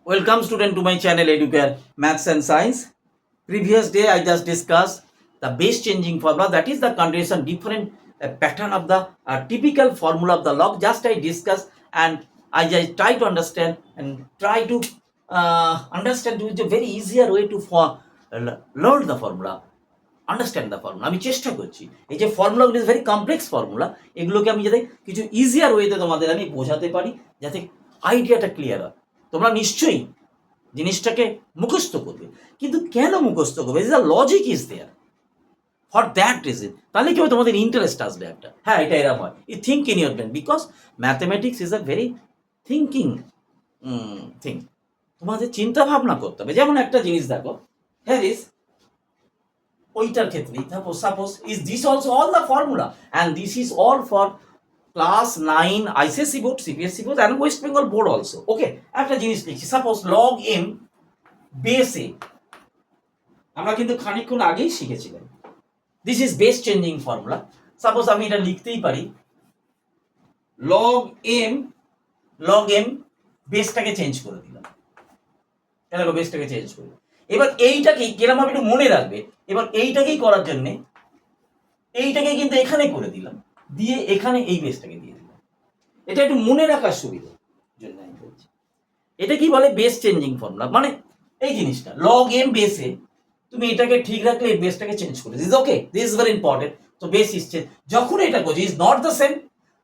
Welcome student to my channel Educare Maths and Science. Previous day I just discussed the base changing formula, that is the continuation different pattern of the typical formula of the log. Just I discussed and I just try to understand and try to understand with a very easier way to learn the formula, understand the formula. আমি চেষ্টা করছি এই যে ফর্মুলাগুলো is very complex formula, এগুলোকে আমি যাতে কিছু easier ওয়েতে তোমাদের আমি বোঝাতে পারি, যাতে আইডিয়াটা ক্লিয়ার হয়। তোমরা নিশ্চয়ই জিনিসটাকে মুখস্থ করবে, কিন্তু কেন মুখস্থ করবে? The logic is there for that reason. তাহলে কি হবে, তোমাদের ইন্টারেস্ট আসবে একটা, হ্যাঁ এটা এরকম হয়। You think in your brain, because mathematics is a very thinking thing. তোমাদের চিন্তা ভাবনা করতে হবে। যেমন একটা জিনিস দেখো, হ্যাঁ ইজ ওইটার ক্ষেত্রে suppose is this also all the formula and this is all for class 9 ICSE board, CBSE board and West Bengal board also. Okay, একটা জিনিস লিখছি, suppose log M base A. আমরা কিন্তু খানিকক্ষণ আগেই শিখেছিলাম this is base changing formula. Suppose আমি এটা লিখতেই পারি লগ এম বেসটাকে চেঞ্জ করে দিলাম। দেখো বেসটাকে চেঞ্জ করে, এবার এইটাকে কিরকম ভাবে একটু মনে রাখবে। এবার এইটাকেই করার জন্য এইটাকে কিন্তু এখানে করে দিলাম, দিয়ে এখানে এই বেসটাকে দিয়ে দিলাম। এটা একটু মনে রাখার সুবিধার জন্য আমি বলছি। এটা কি বলে বেস চেঞ্জিং ফর্মুলা, মানে এই জিনিসটা লগ এম বেসে তুমি এটাকে ঠিক রাখলে এই বেসটাকে চেঞ্জ করে this. Okay, this is very important. তো বেস ইজ চেঞ্জ, যখন এটা করছে ইজ নট দ্য সেম,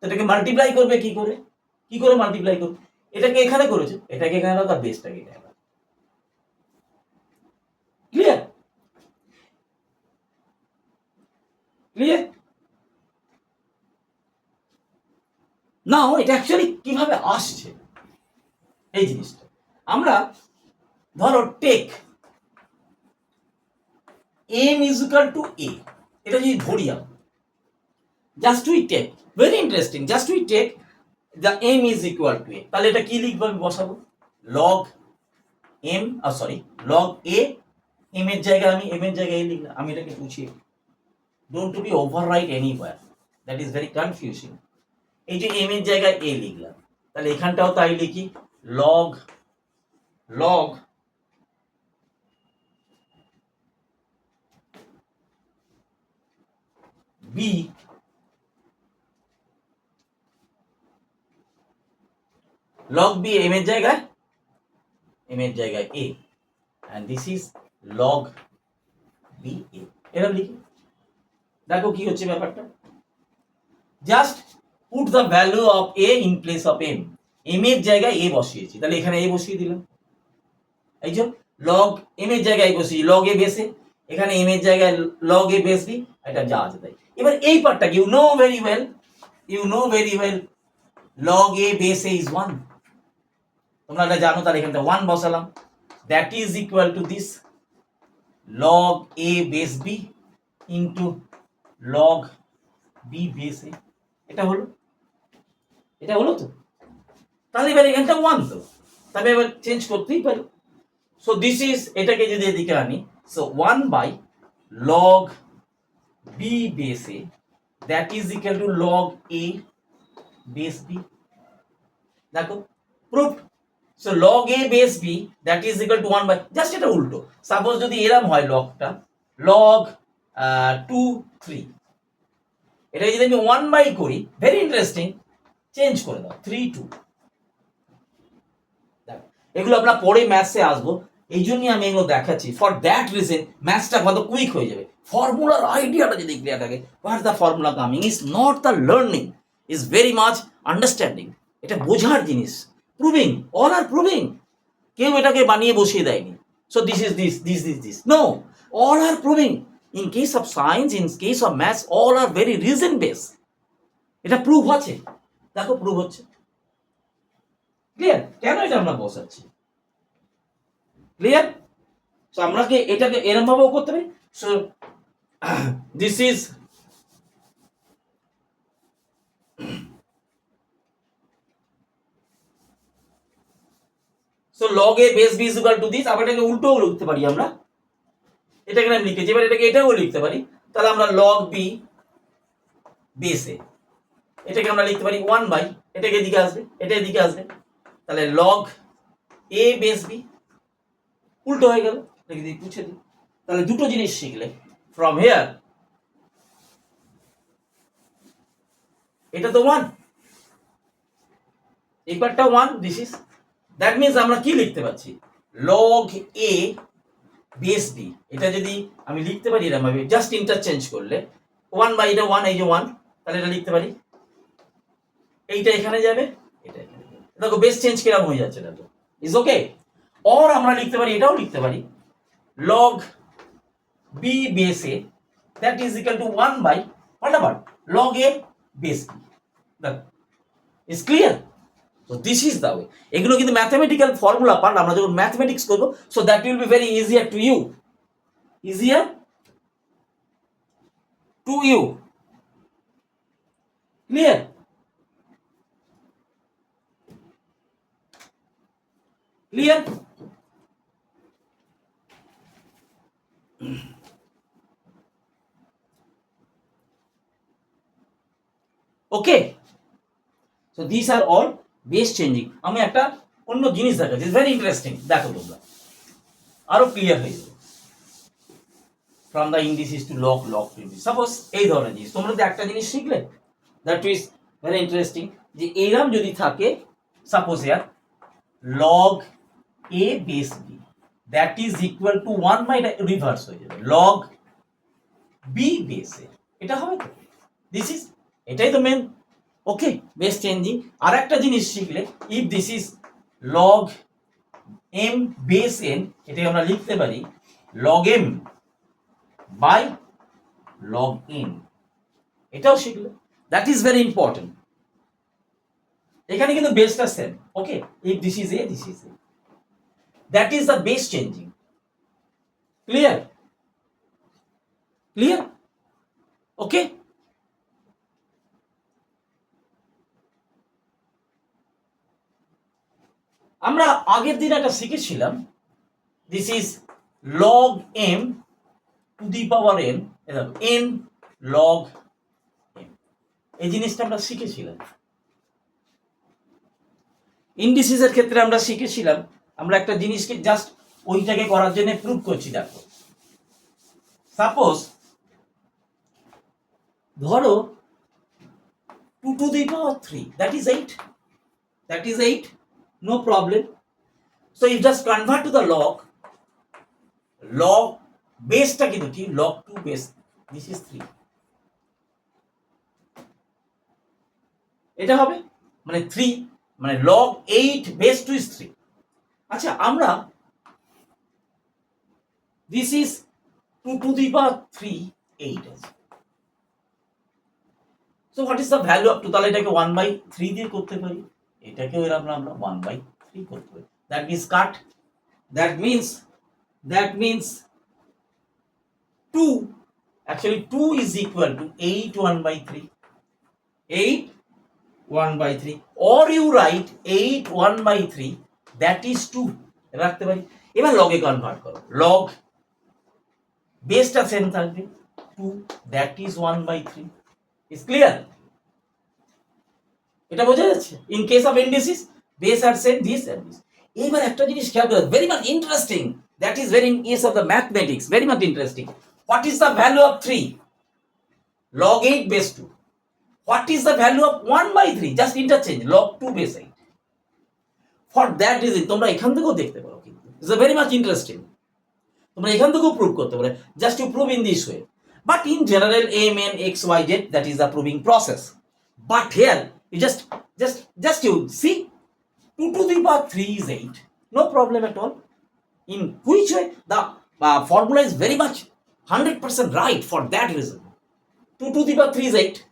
এটাকে মাল্টিপ্লাই করবে কি করে মাল্টিপ্লাই করবে? এটাকে এখানে করেছে, এটাকে এখানে রাখো আর বেসটাকে এখানে রাখো। ক্লিয়ার ক্লিয়ার নাও এটা অ্যাকচুয়ালি কিভাবে আসছে এই জিনিসটা। আমরা ধরো take M is equal to A, এটা যদি ধরি আমরা, just we take, very interesting, just we take the M is equal to A. তাহলে এটা কি লিখবো? আমি বসাবো log M, sorry log A, M এর জায়গায় আমি এম এর জায়গায় এ লিখলাম। আমি এটাকে বুঝিয়ে, don't to be overwrite anywhere, that is very confusing. এই যে এম এর জায়গায় এ লিখলাম, তাহলে এখানটাও তাই লিখি লগ বি এম এর জায়গায় এ, and this is log b a। এরকম লিখি, দেখো কি হচ্ছে ব্যাপারটা। Just put the value of a in place of m, m এর জায়গায় a বসিয়েছি, তাহলে এখানে a বসিয়ে দিলাম। এই যে লগ m এর জায়গায় বসিয়ে লগ a বেসে, এখানে m এর জায়গায় লগ a বেস দি, এটা যা আছে তাই। এবার এই পার্টটা you know very well log a base a is 1, তোমরা এটা জানো। তাহলে এখানটা 1 বসালাম, that is equal to this log a base b into log b base a। এটা হলো তো। তাহলে এবার এখানটা 1 তো, তবে এবার চেঞ্জ করতেই পারি। সো দিস ইজ, এটাকে যদি এদিকে আনি, so 1 by log b base a, that is equal to log a base b। দেখো proof. So log a base b that is equal to 1 by, just এটা উল্টো। সাপোজ যদি এরম হয় লগটা log 2 3, এটা যদি আমি 1 বাই করি, ভেরি ইন্টারেস্টিং, চেঞ্জ করে দাও 3 2। এগুলো আমরা পরে ম্যাথসে আসবো, এই জন্যই আমি এগুলো দেখাচ্ছি। ফর দ্যাট রিজন ম্যাথসটা কত কুইক হয়ে যাবে। ফর্মুলার আইডিয়াটা যদি ক্লিয়ার থাকে, what the formula coming is not the learning, is very much understanding. এটা বোঝার জিনিস, প্রুভিং, অল আর প্রুভিং। কেউ এটাকে বানিয়ে বসিয়ে দেয়নি। So this is this no, all are proving. In case of science, in case of maths, all are very reason base. এটা prove আছে, দেখো প্রুভ হচ্ছে। ক্লিয়ার? কেন এটা আমরা বসাচ্ছি? ক্লিয়ার? সো আমরা কি এটাকে এরকম ভাবেও করতে পারি। So this is so log a base b is equal to this। আবার এটাকে উল্টোও লিখতে পারি আমরা, এটাকে আমি লিখেছি, এবার এটাকে এটাও লিখতে পারি। তাহলে আমরা log b base a, এটাকে আমরা লিখতে পারি 1 বাই, এটাকে এদিকে আসবে, এটা এদিকে আসবে, তাহলে log a বেস b, উল্টো হয়ে গেল, লিখে দিই, পুছে দিই। তাহলে দুটো জিনিস শিখলে ফ্রম হেয়ার, এটা তো 1, এই পার্টটা 1, দিস ইজ, দ্যাট মিন্স আমরা কি লিখতে পাচ্ছি, লগ a বেস b, এটা যদি আমি লিখতে পারি এরকম ভাবে, জাস্ট ইন্টারচেঞ্জ করলে 1 বাই এটা 1, এই যে 1, তাহলে এটা লিখতে পারি, এইটা এখানে যাবে, এটা এখানে যাবে, দেখো বেস চেঞ্জ কিরকম হয়ে যাচ্ছে, এটা তো ইজ ওকে। অর আমরা লিখতে পারি, এটাও লিখতে পারি, log b base a that is equal to 1 by whatever log a base b, that is clear. So this is the way, এগুলো কিন্তু ম্যাথমেটিক্যাল ফর্মুলা পার্ট, আমরা যখন ম্যাথমেটিক্স করব, so that will be very easier to you, easier to you, clear? Clear? Okay, so this are all base changing. আমি একটা অন্য জিনিস দেখাচ্ছি, ভেরি ইন্টারেস্টিং, দেখো তোমরা আরো ক্লিয়ার হয়ে যাবে। From the indices to log, log to indices, suppose এই ধরনের জিনিস তোমরা যদি একটা জিনিস শিখলে, দ্যাট ইজ ভেরি ইন্টারেস্টিং, যে এইরকম যদি থাকে, suppose here log A base B that is equal to 1 by, reverse হয়ে যাবে, লগ বি বেস এ, এটা হবে তো, দিস ইজ, এটাই তো মেন। Okay, base changing. আর একটা জিনিস শিখলে, if this is log M base N, এটাকে আমরা লিখতে পারি log M by log N, এটাও শিখলে, দ্যাট ইজ ভেরি ইম্পর্টেন্ট। এখানে কিন্তু বেসটা same. Okay, if this is A, this is A, that is the base changing. Clear? Clear? Okay, আমরা আগের দিন একটা শিখেছিলাম, this is log M to the power N, N log M, এই জিনিসটা আমরা শিখেছিলাম। ইন্ডিসিসের ক্ষেত্রে আমরা শিখেছিলাম, আমরা একটা জিনিসকে জাস্ট ওইটাকে করার জন্য প্রুভ করছি। দেখো, সাপোজ ধরো 2 to the power 3, that is 8, that is 8, no problem. So you just convert to the log, log base টা কিন্তু কি, log 2 base, this is 3, এটা হবে মানে 3, মানে log 8 base 2 is 3। আচ্ছা, আমরা this is 2 to the power 3, 8 আছে। So what is the value of 2? তাহলে এটাকে 1 by 3 দিয়ে করতে পারি, এটাকেও এরকম আমরা 1 by 3 করতে পারি, that means cut, that means 2, actually 2 is equal to 8 1 by 3, 8 1 by 3, or you write 8 1 by 3, that is 2 রাখতে পারি। এবার লগে কনভার্ট করো, লগ বেসটা সেম থাকবে 2, that is 1 by 3, is clear? এটা বোঝা যাচ্ছে? In case of indices base are same, this and this. এইবার একটা জিনিস খেয়াল করো, very much interesting, that is very in case of the mathematics, very much interesting. What is the value of 3? log 8 base 2. What is the value of 1 by 3? Just interchange, log 2 base 8. For that reason তোমরা এখান থেকেও দেখতে পারো, কিন্তু it's very much interesting, তোমরা এখান থেকেও prove করতে পারো, just you prove in this way. But in general, m n x y z, that is the proving process. But here you just you see 2 to the power 3 is 8, no problem at all. In which way the formula is very much 100% right for that reason. 2 to the power 3 is 8,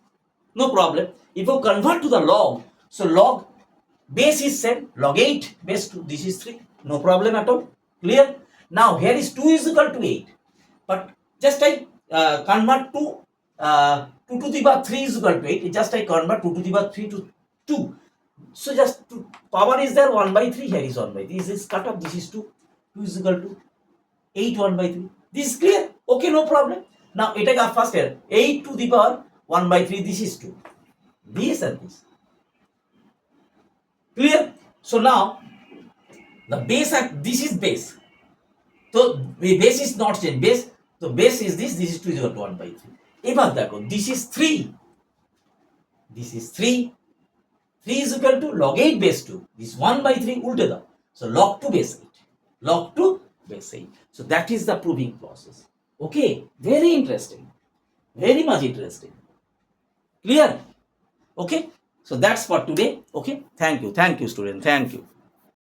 no problem. If you convert to the log, so log base is same, log 8 base 2, this is 3, no problem at all. Clear? Now here is 2 is equal to 8, but just I convert to 2 to the power 3 is equal to 8, just I convert 2 to the power 3 to 2, so just power is there 1 by 3, here is 1 by 3, this is cut off, this is 2, 2 is equal to 8 1 by 3, this is clear? Okay, no problem. Now it take first here 8 to the power 1 by 3, this is 2, this and this, clear? So now The base and this is base. So the base is not changed. Base, so base is this is 2 is equal to 1 by 3. এবার দেখো, this is 3. This is 3. 3 is equal to log 8 base 2. This 1 by 3 উল্টে দাও. So log 2 base 8. Log 2 base 8. So that is the proving process. Okay, very interesting. Very much interesting. Clear? Okay, so that's for today. Okay, thank you student, thank you.